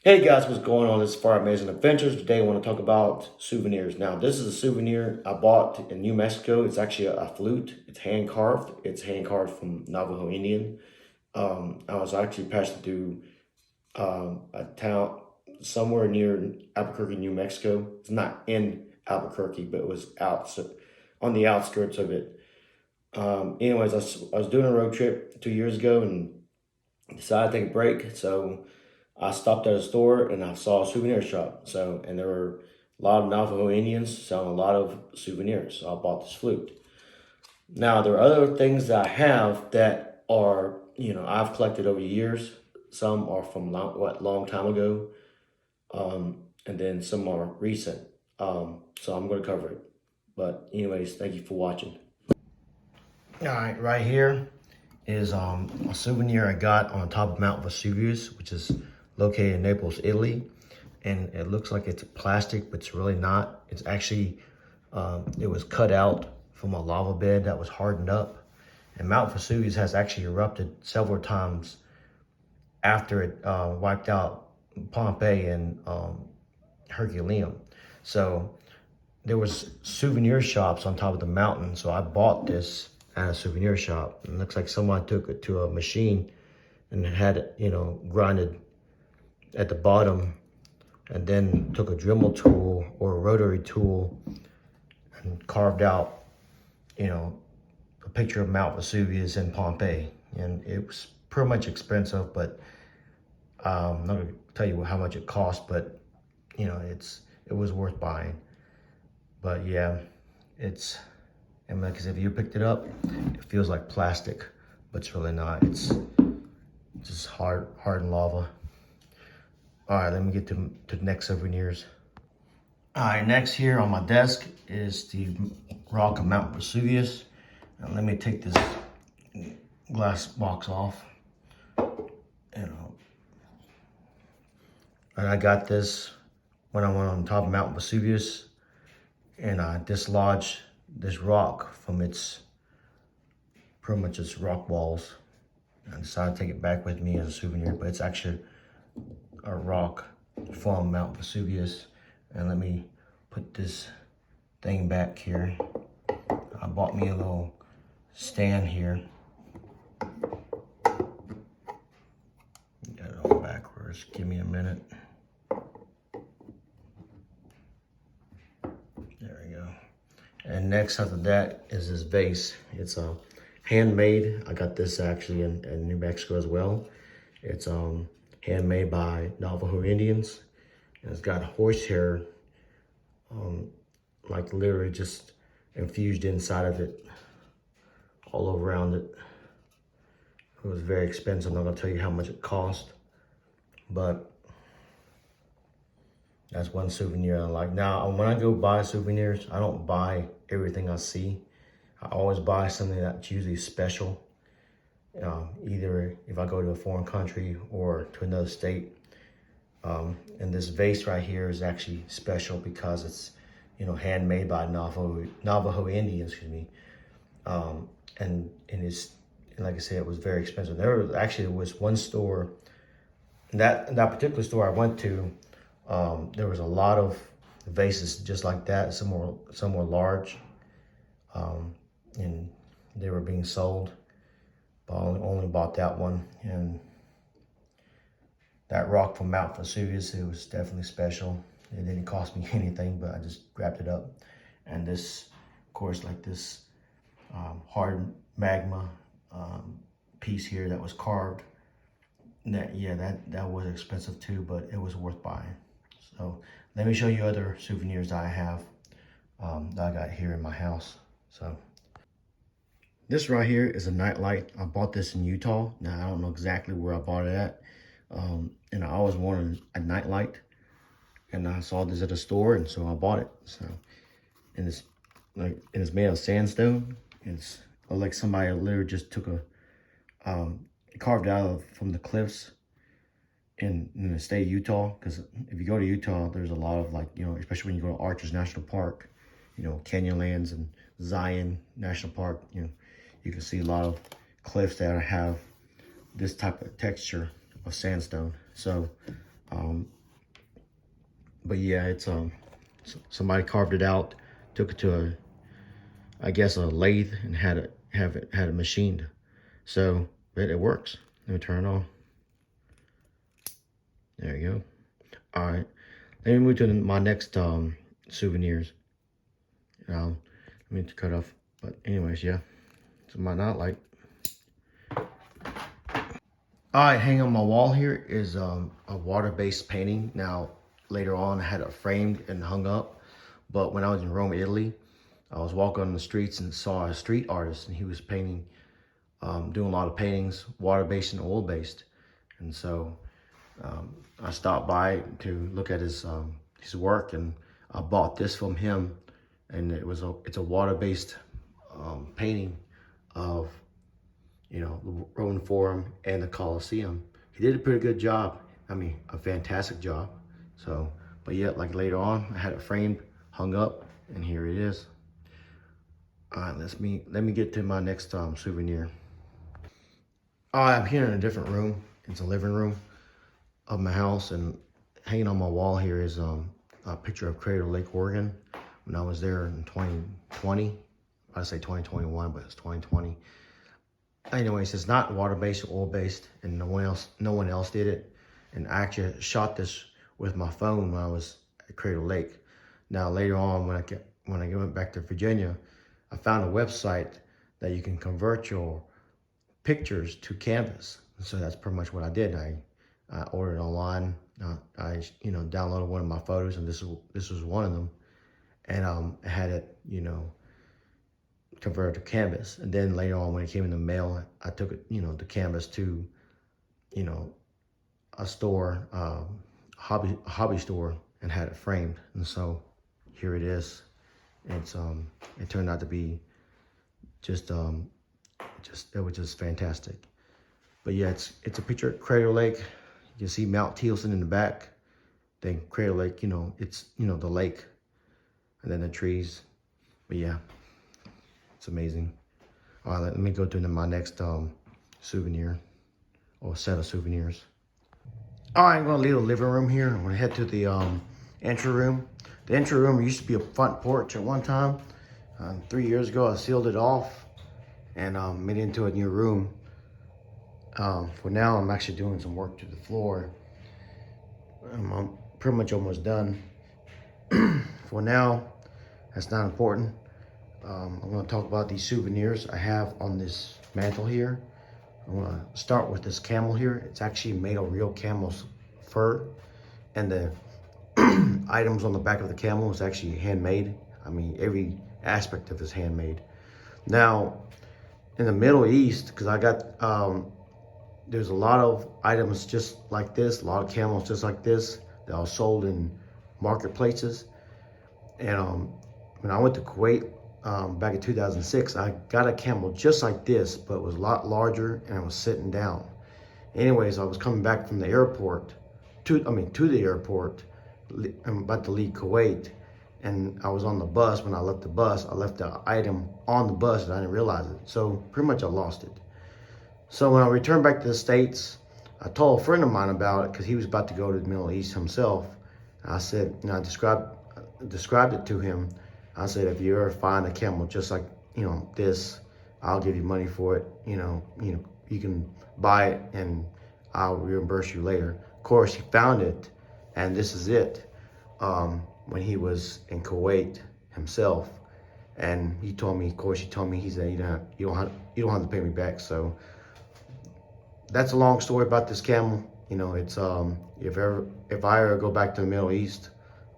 Hey guys, what's going on? This is Fire Amazing Adventures. Today I want to talk about souvenirs. Now, this is a souvenir I bought in New Mexico. It's actually a flute. It's hand carved. It's hand carved from Navajo Indian. I was actually passing through a town somewhere near Albuquerque, New Mexico. It's not in Albuquerque, but it was out so, on the outskirts of it. Anyways, I was doing a road trip 2 years ago and decided to take a break. So I stopped at a store and I saw a souvenir shop. And there were a lot of Navajo Indians selling a lot of souvenirs. So I bought this flute. Now, there are other things that I have that are, I've collected over years. Some are from long time ago. And then some are recent. So I'm going to cover it. But anyways, thank you for watching. All right, right here is a souvenir I got on top of Mount Vesuvius, which is located in Naples, Italy. And it looks like it's plastic, but it's really not. It's actually, it was cut out from a lava bed that was hardened up. And Mount Vesuvius has actually erupted several times after it wiped out Pompeii and Herculaneum. So there was souvenir shops on top of the mountain. So I bought this at a souvenir shop. And it looks like someone took it to a machine and had it, grinded at the bottom, and then took a Dremel tool or a rotary tool and carved out, a picture of Mount Vesuvius and Pompeii. And it was pretty much expensive, but I'm not gonna tell you how much it cost, but it was worth buying. But yeah, and like I said, if you picked it up, it feels like plastic, but it's really not. It's just hardened lava. All right, let me get to the next souvenirs. All right, next here on my desk is the rock of Mount Vesuvius. Now let me take this glass box off. And I got this when I went on top of Mount Vesuvius, and I dislodged this rock from pretty much its rock walls. I decided to take it back with me as a souvenir, but it's actually a rock from Mount Vesuvius. And let me put this thing back here. I bought me a little stand here. Got it all backwards. Give me a minute. There we go. And next after that is this vase. It's handmade. I got this actually in New Mexico as well. It's handmade by Navajo Indians. And it's got horsehair, like literally just infused inside of it, all over around it. It was very expensive. I'm not gonna tell you how much it cost, but that's one souvenir I like. Now, when I go buy souvenirs, I don't buy everything I see. I always buy something that's usually special. Either if I go to a foreign country or to another state. And this vase right here is actually special because it's, handmade by Navajo Indians, excuse me. And it's, like I said, it was very expensive. There was one store, that particular store I went to, there was a lot of vases just like that. Some were large, and they were being sold. But I only bought that one. And that rock from Mount Vesuvius, it was definitely special. It didn't cost me anything, but I just grabbed it up. And this, of course, like this hard magma piece here that was carved. That was expensive too, but it was worth buying. So let me show you other souvenirs I have that I got here in my house. So this right here is a nightlight. I bought this in Utah. Now I don't know exactly where I bought it at. And I always wanted a nightlight, and I saw this at a store, and so I bought it. So, and it's made of sandstone. It's like somebody literally just took carved out from the cliffs in the state of Utah. Because if you go to Utah, there's a lot of especially when you go to Arches National Park, Canyonlands and Zion National Park, you can see a lot of cliffs that have this type of texture of sandstone. So But yeah, it's somebody carved it out, took it to I guess a lathe, and had it machined. So it works. Let me turn it on. There you go. All right. Let me move to my next souvenirs. Let me cut off. But anyways, yeah. So my not like. All right, hanging on my wall here is a water-based painting. Now later on, I had it framed and hung up. But when I was in Rome, Italy, I was walking on the streets and saw a street artist, and he was painting, doing a lot of paintings, water-based and oil-based. And so I stopped by to look at his work, and I bought this from him. And it's a water-based painting of the Roman Forum and the Colosseum. He did a pretty good job. I mean, a fantastic job. So, but yet, like later on, I had it framed, hung up, and here it is. All right, let me get to my next souvenir. All right, I'm here in a different room. It's a living room of my house, and hanging on my wall here is a picture of Crater Lake, Oregon. When I was there in 2020, I say 2021, but it's 2020. Anyways, it's not water-based or oil-based, and no one else did it. And I actually shot this with my phone when I was at Crater Lake. Now later on, when I went back to Virginia, I found a website that you can convert your pictures to canvas. So that's pretty much what I did. I ordered online. I downloaded one of my photos, and this was one of them, and I had it converted to canvas. And then later on, when it came in the mail, I took it the canvas to a store, hobby store, and had it framed. And so here it is. It turned out to be just it was just fantastic. But yeah, it's a picture of Crater Lake. You can see Mount Thielsen in the back. Then Crater Lake, it's the lake, and then the trees. But yeah, it's amazing. All right, let me go to my next souvenir, or set of souvenirs. All right, I'm gonna leave the living room here. I'm gonna head to the entry room. The entry room used to be a front porch at one time. 3 years ago, I sealed it off and made it into a new room. For now, I'm actually doing some work to the floor. I'm pretty much almost done. For now, that's not important. I'm going to talk about these souvenirs I have on this mantle here. I'm going to start with this camel here. It's actually made of real camel's fur, and the items on the back of the camel is actually handmade. I mean, every aspect of it is handmade. Now, in the Middle East, because I got there's a lot of items just like this, a lot of camels just like this that are sold in marketplaces. And when I went to Kuwait back in 2006, I got a camel just like this, but it was a lot larger and it was sitting down. Anyways, I was coming back from the airport to the airport. I'm about to leave Kuwait, and I was on the bus. When I left the bus, I left the item on the bus and I didn't realize it. So pretty much I lost it. So when I returned back to the States, I told a friend of mine about it because he was about to go to the Middle East himself. I said, I described it to him. I said, if you ever find a camel just like this, I'll give you money for it. You can buy it and I'll reimburse you later. Of course, he found it, and this is it. When he was in Kuwait himself, and he told me, he said, you don't have to pay me back. So that's a long story about this camel. It's if I ever go back to the Middle East,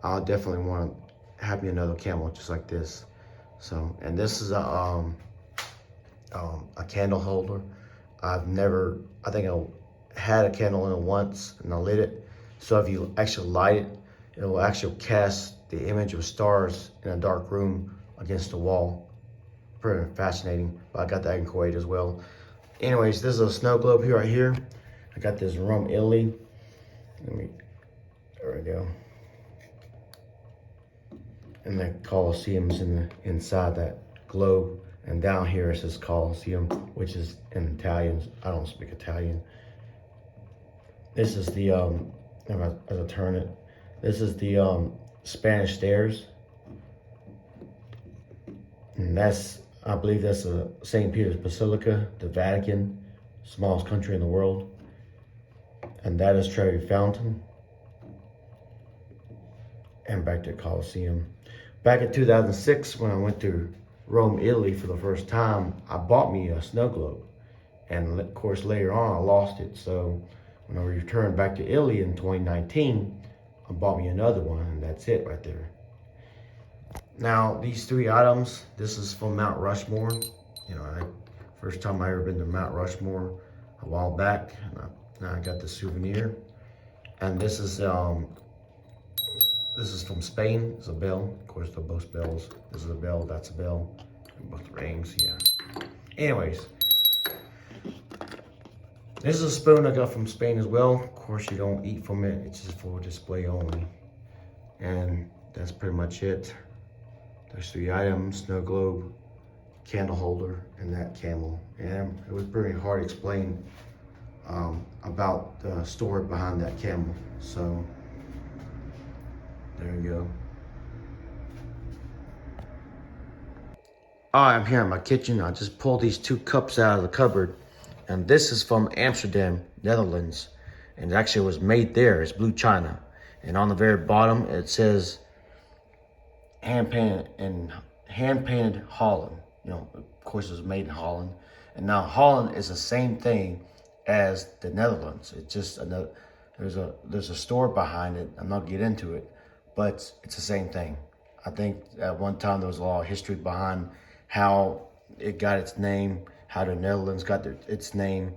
I'll definitely want to have me another camel just like this. So, and this is a candle holder. I think I had a candle in it once and I lit it. So if you actually light it, it will actually cast the image of stars in a dark room against the wall. Pretty fascinating. But I got that in Kuwait as well. Anyways, this is a snow globe here, right here. I got this in Rome, Italy. There we go. And the Colosseum's inside that globe. And down here it says Colosseum, which is in Italian. I don't speak Italian. This is the, as I turn it, This is the Spanish Stairs. And that's, I believe that's a St. Peter's Basilica, the Vatican, smallest country in the world. And that is Trevi Fountain. And back to Colosseum. Back in 2006, when I went to Rome, Italy for the first time, I bought me a snow globe. And of course, later on, I lost it. So when I returned back to Italy in 2019, I bought me another one, and that's it right there. Now, these three items, this is from Mount Rushmore. You know, first time I ever been to Mount Rushmore a while back. And I got the souvenir. And this is from Spain. It's a bell. Of course, they're both bells. This is a bell, that's a bell. Both rings, yeah. Anyways, this is a spoon I got from Spain as well. Of course, you don't eat from it. It's just for display only. And that's pretty much it. There's three items: snow globe, candle holder, and that camel. And it was pretty hard to explain about the story behind that camel. So there you go. I'm here in my kitchen. I just pulled these two cups out of the cupboard. And this is from Amsterdam, Netherlands. And it actually was made there. It's blue china. And on the very bottom, it says hand painted Holland. You know, of course, it was made in Holland. And now Holland is the same thing as the Netherlands. It's just another. There's a story behind it. I'm not gonna get into it, but it's the same thing. I think at one time there was a lot of history behind how it got its name, how the Netherlands got its name.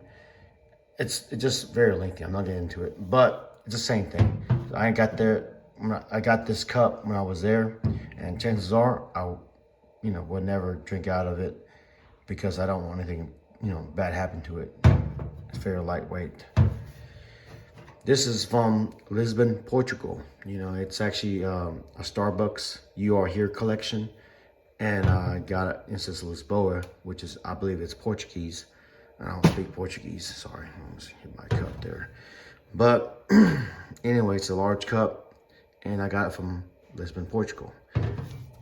It's just very lengthy. I'm not getting into it, but it's the same thing. I got this cup when I was there, and chances are I, would never drink out of it because I don't want anything, bad happen to it. It's very lightweight. This is from Lisbon, Portugal. It's actually a Starbucks You Are Here collection. And I got it, it says Lisboa, which is, I believe it's Portuguese. I don't speak Portuguese, sorry. I almost hit my cup there. But anyway, it's a large cup, and I got it from Lisbon, Portugal.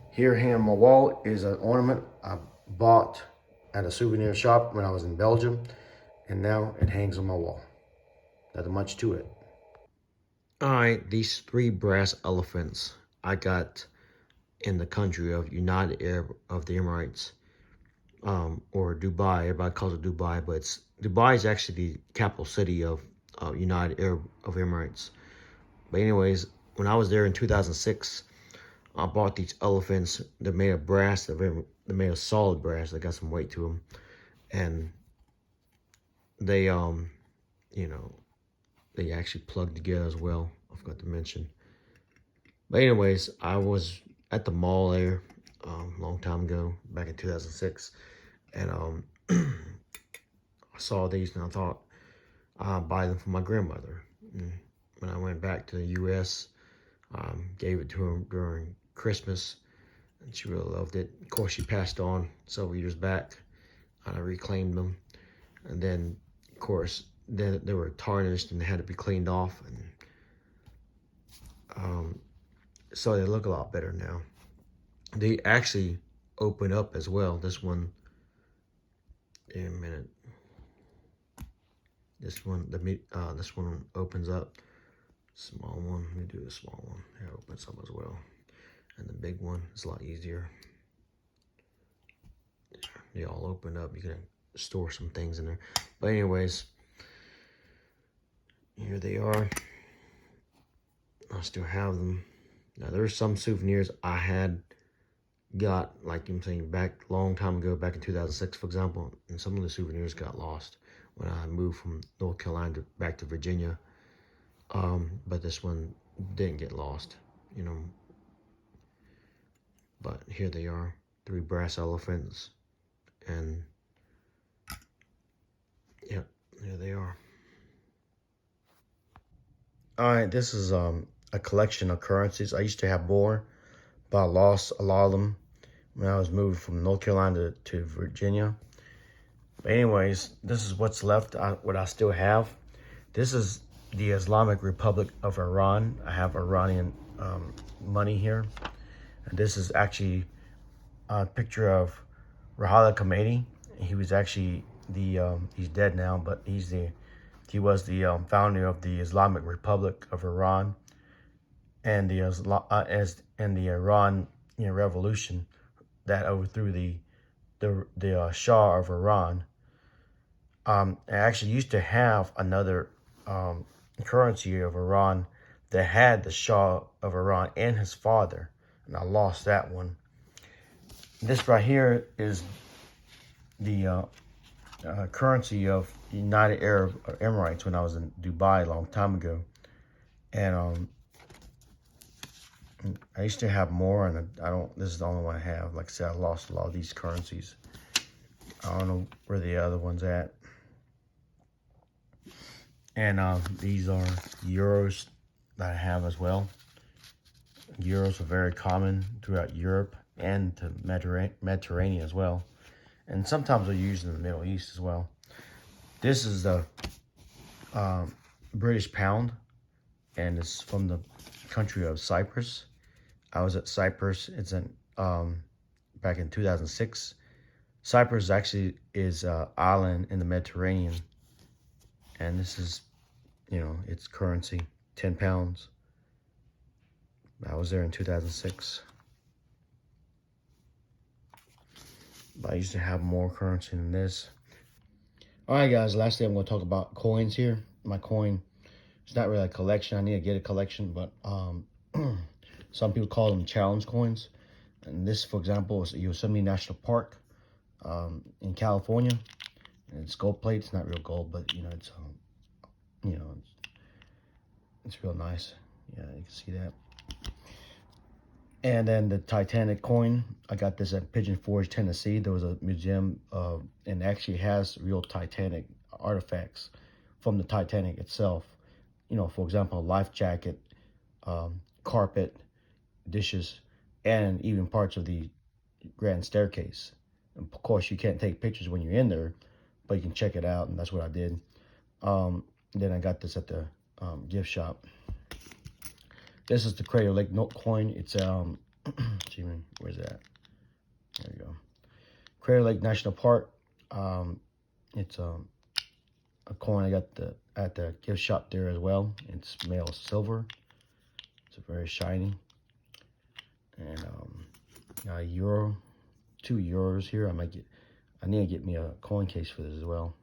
Here hanging on my wall is an ornament I bought at a souvenir shop when I was in Belgium, and now it hangs on my wall. Nothing much to it. All right, these three brass elephants I got in the country of United Arab of the Emirates, or Dubai. Everybody calls it Dubai, but Dubai is actually the capital city of United Arab of Emirates. But anyways, when I was there in 2006, I bought these elephants. They're made of brass. They're made of solid brass. They got some weight to them, and they they actually plug together as well. I forgot to mention. But anyways, I was at the mall there a long time ago, back in 2006, and I saw these and I thought I'd buy them for my grandmother. And when I went back to the U.S., gave it to her during Christmas, and she really loved it. Of course, she passed on several years back. I reclaimed them, and then, of course, they were tarnished and they had to be cleaned off, and so they look a lot better now. They actually open up as well. This one, in a minute. This one opens up. Small one. Let me do the small one. It opens up as well, and the big one is a lot easier. They all open up. You can store some things in there. But anyways, here they are. I still have them. Now there's some souvenirs I had got, like I'm saying, back a long time ago, back in 2006, for example, and some of the souvenirs got lost when I moved from North Carolina back to Virginia. But this one didn't get lost, But here they are, three brass elephants, and yep, there they are. All right, this is a collection of currencies. I used to have more, but I lost a lot of them when I was moving from North Carolina to Virginia. But anyways, this is what's left, what I still have. This is the Islamic Republic of Iran. I have Iranian money here. And this is actually a picture of Ruhollah Khomeini. He was actually he's dead now, but he was the founder of the Islamic Republic of Iran, and the Iran revolution that overthrew the Shah of Iran. I actually used to have another currency of Iran that had the Shah of Iran and his father, and I lost that one. This right here is the currency of the United Arab Emirates when I was in Dubai a long time ago. And I used to have more, and this is the only one I have. Like I said, I lost a lot of these currencies. I don't know where the other one's at. And these are euros that I have as well. Euros are very common throughout Europe and to Mediterranean as well. And sometimes they're used in the Middle East as well. This is the British pound, and it's from the country of Cyprus. I was at Cyprus. It's in back in 2006. Cyprus actually is an island in the Mediterranean, and this is, its currency, 10 pounds. I was there in 2006. But I used to have more currency than this. All right, guys, lastly, I'm going to talk about coins here. My coin, it's not really a collection. I need to get a collection, but some people call them challenge coins. And this, for example, is Yosemite National Park in California. And it's gold plate. It's not real gold, but, it's real nice. Yeah, you can see that. And then the Titanic coin, I got this at Pigeon Forge, Tennessee. There was a museum and actually has real Titanic artifacts from the Titanic itself. For example, a life jacket, carpet, dishes, and even parts of the grand staircase. And of course, you can't take pictures when you're in there, but you can check it out, and that's what I did. Then I got this at the gift shop. This is the Crater Lake note coin. It's where's that? There you go. Crater Lake National Park. It's a coin I got at the gift shop there as well. It's made of silver. It's very shiny. And a euro, 2 euros here. I need to get me a coin case for this as well.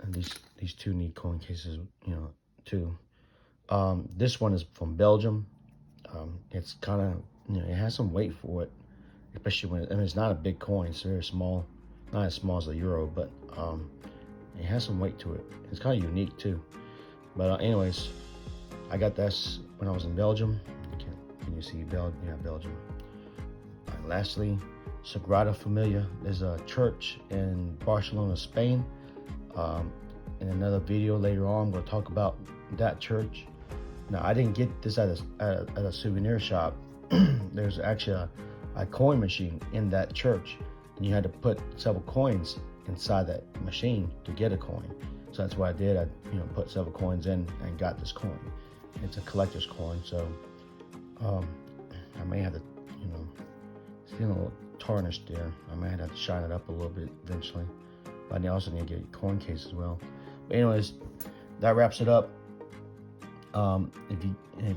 And these two need coin cases, too. This one is from Belgium. It's kind of, it has some weight for it, especially when it's not a big coin. It's very small, not as small as a euro, but it has some weight to it. It's kind of unique too. But anyways, I got this when I was in Belgium. Can you see Belgium? Yeah, Belgium. Right, lastly, Sagrada Familia. There's a church in Barcelona, Spain. In another video later on, I'm going to talk about that church. Now, I didn't get this at a souvenir shop. There's actually a coin machine in that church, and you had to put several coins inside that machine to get a coin. So that's what I did. I put several coins in and got this coin. It's a collector's coin, so I may have to, it's getting a little tarnished there. I may have to shine it up a little bit eventually. But I also need to get a coin case as well. But anyways, that wraps it up. If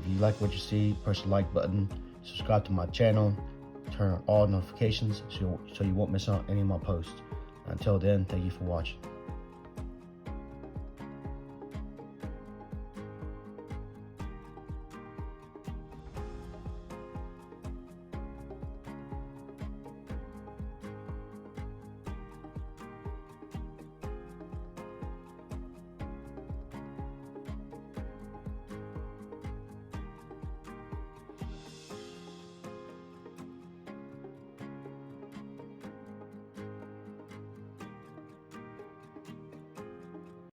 you like what you see, press the like button, subscribe to my channel, turn on all notifications so you won't miss out any of my posts. Until then, thank you for watching.